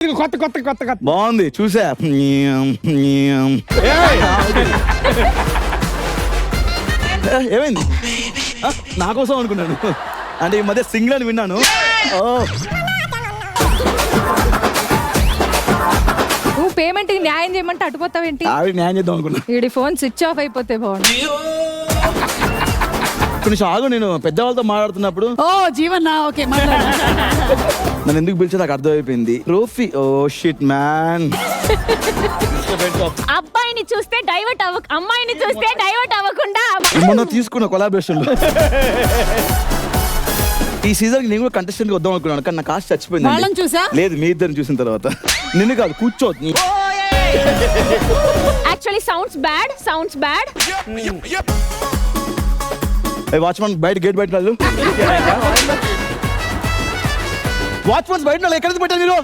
కొత్త కొత్త కొత్త కొత్త బాగుంది చూసా. ఏమైంది? నా కోసం అనుకున్నాను. అంటే ఈ మధ్య సింగిల్ అని విన్నాను. నువ్వు పేమెంట్ న్యాయం చేయమంటే అటుపోతావేంటి? ఆవిడ న్యాయం చేద్దాం అనుకున్నా. వీడి ఫోన్ స్విచ్ ఆఫ్ అయిపోతే బాగుంది. కొంచెం ఆగు, నేను పెద్దవాళ్ళతో మాట్లాడుతున్నప్పుడు ఓ జీవన్నా ఓకే నన్ను ఎందుకు పిలిచా నాకు అర్థమైపోయింది. Trophy oh shit man. అబ్బాయిని చూస్తే డైవర్ట్ అమ్మాయిని చూస్తే డైవర్ట్ అవ్వకుండా మొన్న తీసుకున్న కొలాబరేషన్ లో ఈ సీజన్ నేను కూడా కంటెస్టెంట్ వద్దాం అనుకున్నాను, కానీ నా కాస్ట్ చచ్చిపోయింది. వాళ్ళని చూసా? లేదు, మీ ఇద్దరిని చూసిన తర్వాత. నిన్ను కాదు, కూర్చో. యాక్చువల్లీ సౌండ్స్ బ్యాడ్ వాచ్మన్ బయట గేట్ బయట వాళ్ళు. వాచ్మన్స్ బయట ఎక్కడ పెట్టారు మీరు?